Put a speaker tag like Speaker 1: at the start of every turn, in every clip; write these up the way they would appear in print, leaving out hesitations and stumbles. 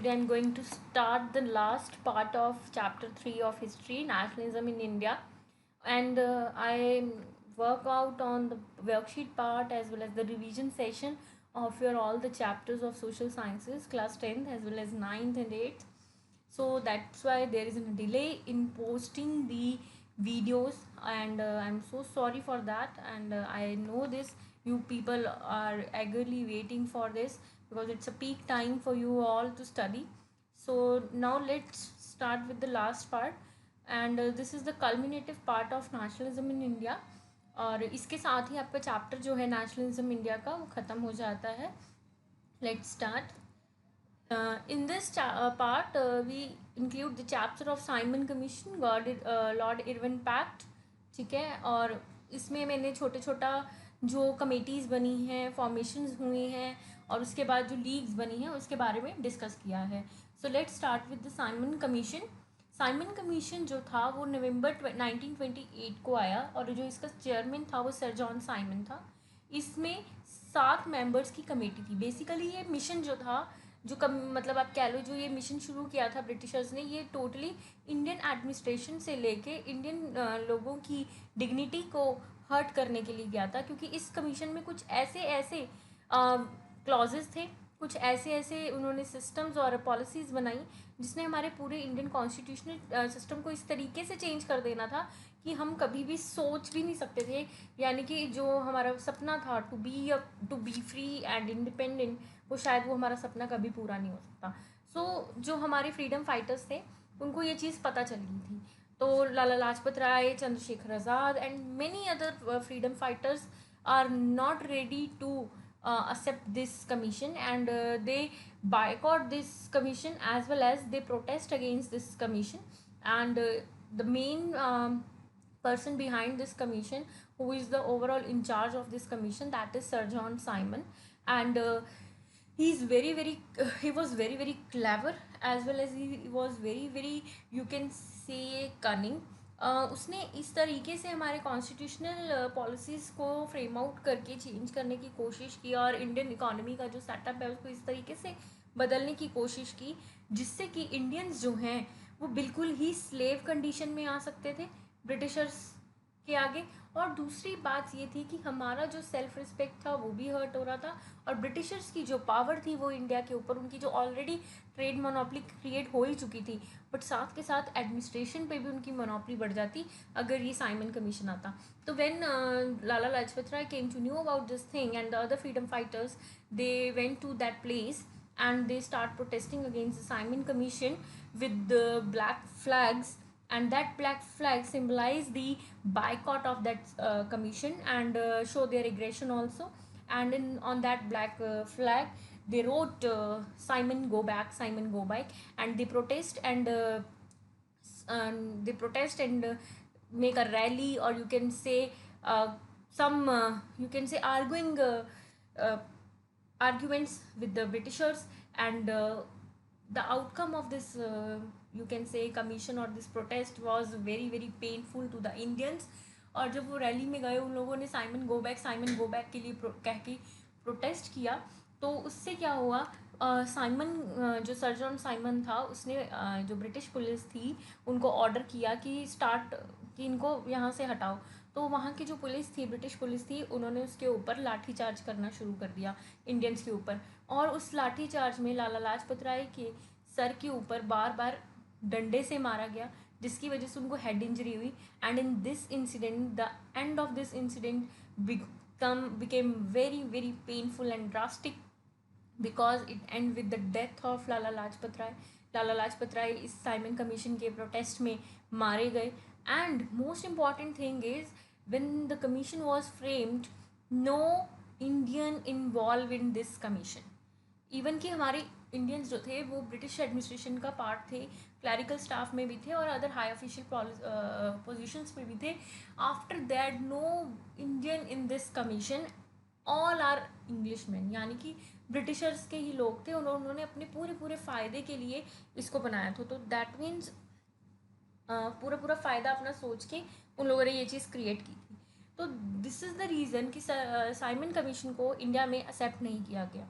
Speaker 1: today I'm going to start the last part of chapter 3 of history, nationalism in India. And I work out on the worksheet part as well as the revision session of your all the chapters of social sciences, class 10th as well as 9th and 8th. So that's why there is a delay in posting the videos, and I'm so sorry for that. And I know this, you people are eagerly waiting for this because it's a peak time for you all to study. So now let's start with the last part, and this is the culminative part of nationalism in India. और इसके साथ ही आपका chapter जो है nationalism India का वो ख़त्म हो जाता है. Let's start. In this part, we include the chapter of Simon Commission, Lord Irwin Pact. ठीक है. और इसमें मैंने छोटे छोटा जो कमेटीज़ बनी हैं, फॉर्मेशंस हुई हैं और उसके बाद जो लीग्स बनी हैं उसके बारे में डिस्कस किया है. So let's start with the Simon commission. Simon commission जो था वो नवंबर 1928 को आया और जो इसका चेयरमैन था वो सर जॉन साइमन था. इसमें 7 मेंबर्स की कमेटी थी. बेसिकली ये मिशन जो था, जो मतलब आप कह लो, जो ये मिशन शुरू किया था ब्रिटिशर्स ने, ये टोटली इंडियन एडमिनिस्ट्रेशन से लेके इंडियन लोगों की डिग्निटी को हर्ट करने के लिए गया था. क्योंकि इस कमीशन में कुछ ऐसे ऐसे क्लॉजेस थे, कुछ ऐसे ऐसे उन्होंने सिस्टम्स और पॉलिसीज़ बनाई जिसने हमारे पूरे इंडियन कॉन्स्टिट्यूशनल सिस्टम को इस तरीके से चेंज कर देना था कि हम कभी भी सोच भी नहीं सकते थे. यानी कि जो हमारा सपना था to be free and independent, वो शायद वो हमारा सपना कभी पूरा नहीं हो सकता. सो जो हमारे फ्रीडम फाइटर्स थे उनको ये चीज़ पता चल गई थी. तो Lala Lajpat Rai, Chandrashekhar Azad and many other freedom fighters are not ready to accept this commission, and they boycott this commission as well as they protest against this commission. And the main person behind this commission, who is the overall in charge of this commission, that is Sir John Simon. And he was very very clever as well as he was very very, you can say, cunning. उसने इस तरीके से हमारे constitutional policies को frame out करके change करने की कोशिश की और इंडियन इकोनॉमी का जो सेटअप है उसको इस तरीके से बदलने की कोशिश की जिससे कि इंडियंस जो हैं वो बिल्कुल ही स्लेव कंडीशन में आ सकते थे ब्रिटिशर्स के आगे. और दूसरी बात ये थी कि हमारा जो सेल्फ रिस्पेक्ट था वो भी हर्ट हो रहा था और ब्रिटिशर्स की जो पावर थी वो इंडिया के ऊपर, उनकी जो ऑलरेडी ट्रेड मोनोपली क्रिएट हो ही चुकी थी, बट साथ के साथ एडमिनिस्ट्रेशन पे भी उनकी मोनोपली बढ़ जाती अगर ये साइमन कमीशन आता. तो when Lala Lajpat Rai came to knew about this thing and the other freedom fighters, they went to that place and they start protesting against the Simon Commission with the black flags, and that black flag symbolize the boycott of that commission and show their aggression also. And on that black flag they wrote Simon go back, Simon go back, and they protest and make a rally, or you can say some you can say uh, arguments with the Britishers. And the outcome of this you can say commission or this protest was very very painful to the Indians. और जब वो rally में गए, उन लोगों ने Simon go back के लिए कह के प्रोटेस्ट किया. तो उससे क्या हुआ, साइमन जो सर जॉन साइमन था उसने जो ब्रिटिश पुलिस थी उनको ऑर्डर किया कि इनको यहाँ से हटाओ. तो वहाँ की जो पुलिस थी, ब्रिटिश पुलिस थी, उन्होंने उसके ऊपर लाठी चार्ज करना शुरू कर दिया इंडियंस के ऊपर. और उस लाठी चार्ज में लाला लाजपत राय के सर के ऊपर बार बार डंडे से मारा गया जिसकी वजह से उनको हेड इंजरी हुई. And in this incident, the end of this incident became very very painful and drastic because it end with the death of लाला लाजपत राय. लाला लाजपत राय इस साइमन कमीशन के प्रोटेस्ट में मारे गए. And most important thing is when the commission was framed, no Indian involved in this commission. Even कि हमारे Indians जो थे वो ब्रिटिश एडमिनिस्ट्रेशन का पार्ट थे, क्लैरिकल स्टाफ में भी थे और अदर हाई ऑफिशियल पोजीशंस में भी थे. After that no Indian in this commission, all are English man, यानी कि ब्रिटिशर्स के ही लोग थे. उन्होंने अपने पूरे फ़ायदे के लिए इसको बनाया था. तो दैट मीन्स पूरा फ़ायदा अपना सोच के उन लोगों ने ये चीज़ क्रिएट की थी. तो दिस इज़ द रीज़न कि साइमन कमीशन को इंडिया में एक्सेप्ट नहीं किया गया.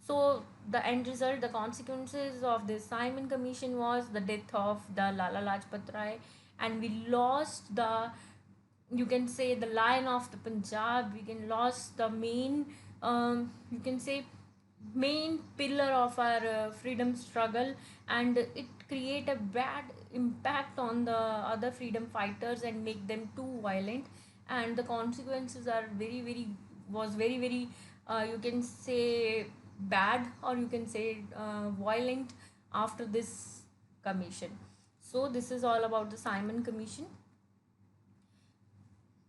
Speaker 1: So the end result, the consequences of this Simon Commission was the death of the Lala Lajpat Rai, and we lost the, you can say, the lion of the Punjab. We can lost the main, you can say, main pillar of our freedom struggle, and it create a bad impact on the other freedom fighters and make them too violent. And the consequences are very very, was very very, you can say, bad, or you can say violent after this commission. So this is all about the Simon Commission.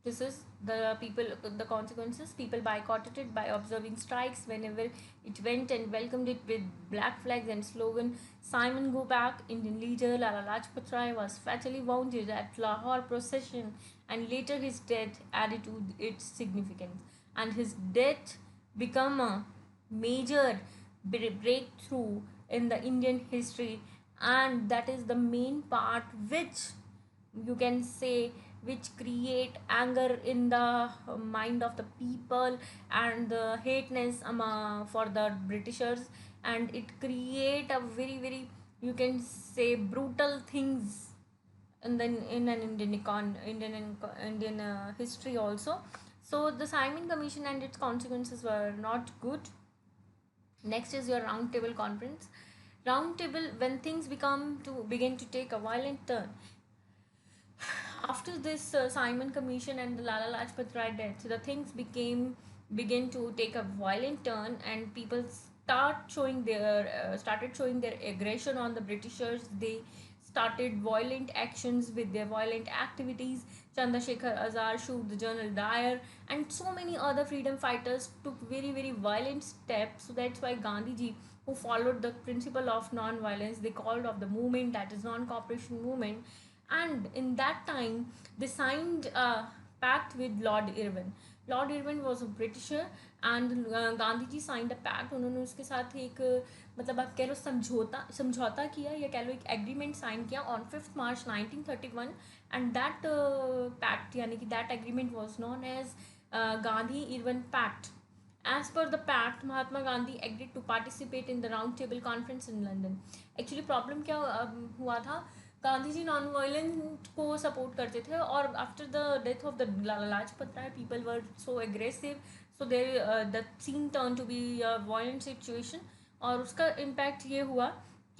Speaker 1: This is the people, the consequences. People boycotted it by observing strikes whenever it went, and welcomed it with black flags and slogan Simon go back. Indian leader Lala Lajpat Rai was fatally wounded at Lahore procession, and later his death added to its significance. And his death become a major breakthrough in the Indian history, and that is the main part which, you can say, which create anger in the mind of the people, and the hateness for the Britishers, and it create a very very, you can say, brutal things in the, in an Indian history also. So the Simon Commission and its consequences were not good. Next is your round table conference. Round table, when things begin to take a violent turn. After this Simon Commission and the Lala Lajpat Rai death, the things begin to take a violent turn, and people started showing their aggression on the Britishers. They started violent actions with their violent activities. Chandrasekhar Azar, shoot the General Dyer, and so many other freedom fighters took very very violent steps. So that's why Gandhi ji, who followed the principle of non-violence, they called of the movement, that is non-cooperation movement. And in that time they signed a pact with Lord Irwin. Lord Irwin was a Britisher, and Gandhi ji signed a pact. उन्होंने उसके साथ एक मतलब आप कह लो समझौता किया, या कह लो एक एग्रीमेंट साइन किया on 5 March 1931. And that pact, यानी कि that agreement was known as Gandhi Irwin pact. As per the pact, Mahatma Gandhi agreed to participate in the Round Table Conference in London. Actually problem क्या हुआ था, Gandhi ji non violent को support करते थे, और after the death of the Lajpat Rai people were so aggressive, so they the scene turn to be a violent situation. और उसका impact ये हुआ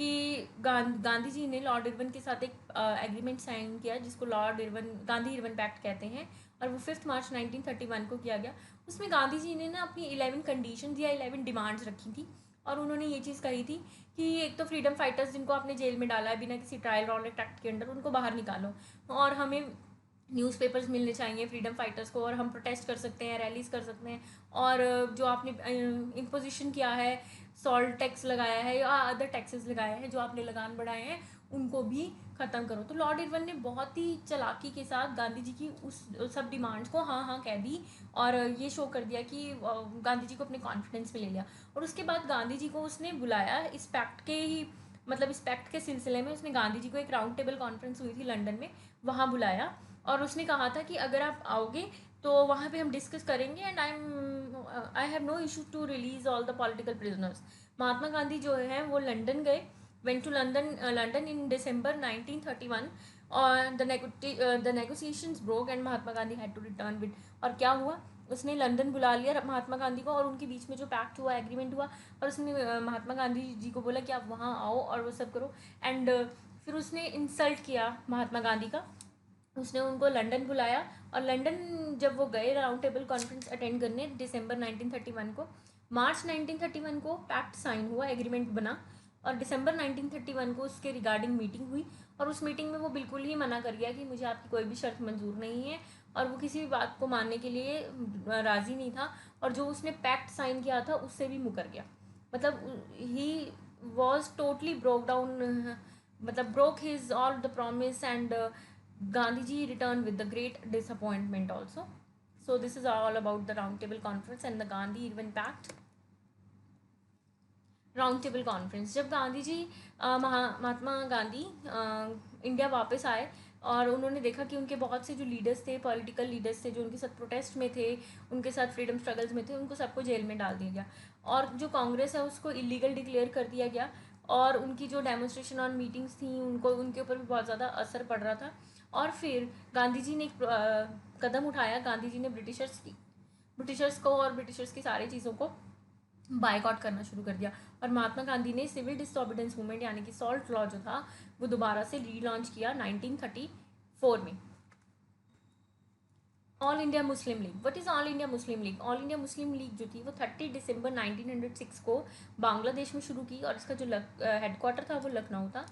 Speaker 1: कि गांधी जी ने लॉर्ड इरविन के साथ एक एग्रीमेंट साइन किया, जिसको lord Irwin Gandhi Irwin pact कहते हैं, और वो 5 मार्च 1931 को किया गया. उसमें गांधी जी ने ना अपनी 11 कंडीशंस या 11 डिमांड्स रखी थी, और उन्होंने ये चीज़ कही थी कि एक तो फ्रीडम फाइटर्स जिनको आपने जेल में डाला है बिना किसी ट्रायल रॉलेट एक्ट के अंडर, उनको बाहर निकालो, और हमें न्यूज़पेपर्स मिलने चाहिए फ्रीडम फाइटर्स को, और हम प्रोटेस्ट कर सकते हैं, रैलीज कर सकते हैं, और जो आपने इम्पोजिशन किया है, सॉल्ट टैक्स लगाया है या अदर टैक्सेस लगाए हैं, जो आपने लगान बढ़ाए हैं, उनको भी ख़त्म करो. तो लॉर्ड इरविन ने बहुत ही चालाकी के साथ गांधी जी की उस सब डिमांड्स को हाँ हाँ कह दी, और ये शो कर दिया कि गांधी जी को अपने कॉन्फिडेंस में ले लिया. और उसके बाद गांधी जी को उसने बुलाया इस पैक्ट के ही, मतलब इस पैक्ट के सिलसिले में उसने गांधी जी को, एक राउंड टेबल कॉन्फ्रेंस हुई थी लंदन में, वहाँ बुलाया, और उसने कहा था कि अगर आप आओगे तो वहाँ पे हम डिस्कस करेंगे, and I have no issue to release all the political prisoners. Mahatma Gandhi जो है वो लंदन गए, went to London in December 1931, और the negotiations broke and Mahatma Gandhi had to return with. और क्या हुआ, उसने लंदन बुला लिया महात्मा गांधी को, और उनके बीच में जो पैक्ट हुआ, एग्रीमेंट हुआ, और उसने महात्मा गांधी जी को बोला कि आप वहाँ आओ और वो सब करो. एंड फिर उसने इंसल्ट किया महात्मा गांधी का, उसने उनको लंदन बुलाया, और लंदन जब वो गए राउंड टेबल कॉन्फ्रेंस अटेंड करने दिसंबर 1931 को, मार्च 1931 को पैक्ट साइन हुआ, एग्रीमेंट बना, और दिसंबर 1931 को उसके रिगार्डिंग मीटिंग हुई, और उस मीटिंग में वो बिल्कुल ही मना कर गया कि मुझे आपकी कोई भी शर्त मंजूर नहीं है, और वो किसी भी बात को मानने के लिए राज़ी नहीं था, और जो उसने पैक्ट साइन किया था उससे भी मुकर गया. मतलब he was totally broke down, मतलब broke his all the promise, and Gandhiji returned with the great disappointment also. So this is all about the Round Table Conference and the Gandhi Irwin Pact. Round table conference, जब Gandhi ji Mahatma Gandhi India वापस आए, और उन्होंने देखा कि उनके बहुत से जो लीडर्स थे, पॉलिटिकल लीडर्स थे, जो उनके साथ प्रोटेस्ट में थे, उनके साथ फ्रीडम स्ट्रगल्स में थे, उनको सबको जेल में डाल दिया गया। और जो कांग्रेस है उसको इलीगल डिक्लेयर कर दिया गया। और उनकी जो डेमोस्ट्रेशन और मीटिंग्स थी उनको उनके ऊपर भी बहुत ज़्यादा असर पड़ रहा था। और फिर गांधी जी ने एक कदम उठाया। गांधी जी ने ब्रिटिशर्स को और ब्रिटिशर्स की सारी चीज़ों को बायकॉट करना शुरू कर दिया। और महात्मा गांधी ने सिविल डिसऑबिडेंस मूवमेंट यानी कि सॉल्ट लॉ जो था वो दोबारा से रीलॉन्च किया 1934 में। All India Muslim league. What is all India Muslim league? All India Muslim league जो थी वो 30 दिसंबर 1906 को बांग्लादेश में शुरू की, और इसका जो हेडक्वार्टर था वो लखनऊ था।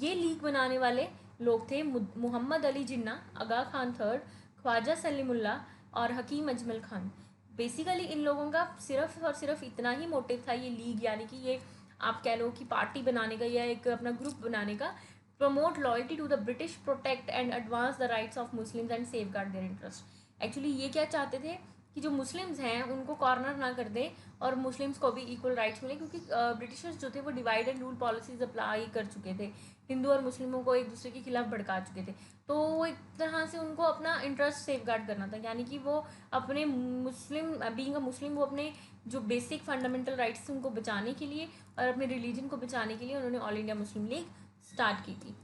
Speaker 1: ये लीग बनाने वाले लोग थे मोहम्मद अली जिन्ना, आगा खान थर्ड, ख्वाजा सलीमुल्ला और हकीम अजमल खान। बेसिकली इन लोगों का सिर्फ और सिर्फ इतना ही मोटिव था, ये लीग यानी कि ये आप कह लो कि पार्टी बनाने का या एक अपना ग्रुप बनाने का, promote loyalty to the British, protect and advance the rights of Muslims and safeguard their interest. Actually ये क्या चाहते थे कि जो मुस्लिम्स हैं उनको कॉर्नर ना कर दे और मुस्लिम्स को भी इक्वल राइट्स मिले, क्योंकि ब्रिटिशर्स जो थे वो divide and rule policies apply कर चुके थे, हिंदू और मुस्लिमों को एक दूसरे के खिलाफ भड़का चुके थे। तो वो एक तरह से उनको अपना इंटरेस्ट सेफ गार्ड करना था, यानी कि वो अपने मुस्लिम बीइंग अ मुस्लिम वो अपने जो बेसिक फंडामेंटल राइट्स थे उनको बचाने के लिए और अपने रिलीजन को बचाने के लिए उन्होंने all India Muslim league start की थी।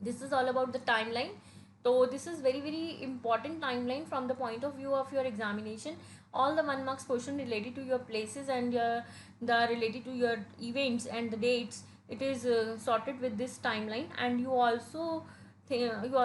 Speaker 1: This is all about the timeline. So this is very important timeline from the point of view of your examination. All the 1 marks question related to your places and the related to your events and the dates, it is sorted with this timeline. And you also you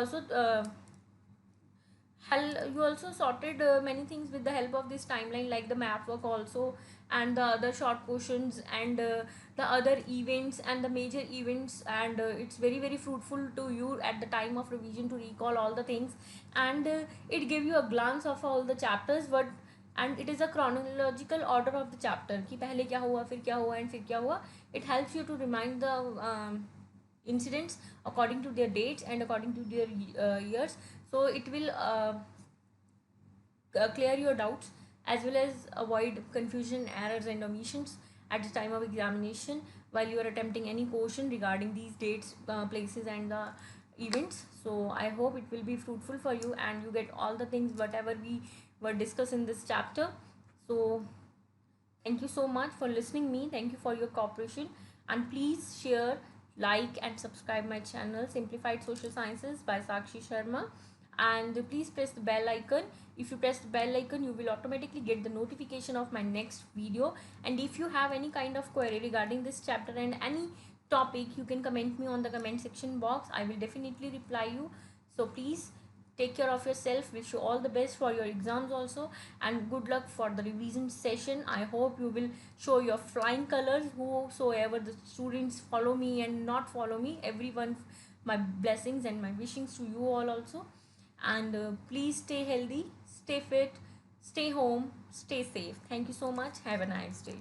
Speaker 1: also sorted many things with the help of this timeline, like the map work also, and the other short questions, and the other events and the major events. And it's very fruitful to you at the time of revision to recall all the things. And it give you a glance of all the chapters, but and it is a chronological order of the chapter कि पहले क्या हुआ, फिर क्या हुआ, and फिर क्या हुआ. It helps you to remind the incidents according to their dates and according to their years. So it will clear your doubts as well as avoid confusion, errors and omissions at the time of examination while you are attempting any question regarding these dates, places and the events. So I hope it will be fruitful for you and you get all the things whatever we were discussed in this chapter. So thank you so much for listening me. Thank you for your cooperation, and please share, like and subscribe my channel Simplified Social Sciences by Sakshi Sharma. And please press the bell icon. If you press the bell icon, you will automatically get the notification of my next video. And if you have any kind of query regarding this chapter and any topic, you can comment me on the comment section box. I will definitely reply you. So please take care of yourself. Wish you all the best for your exams also, and good luck for the revision session. I hope you will show your flying colors. Whosoever the students follow me and not follow me, everyone, my blessings and my wishings to you all also. And please stay healthy, stay fit, stay home, stay safe. Thank you so much. Have a nice day.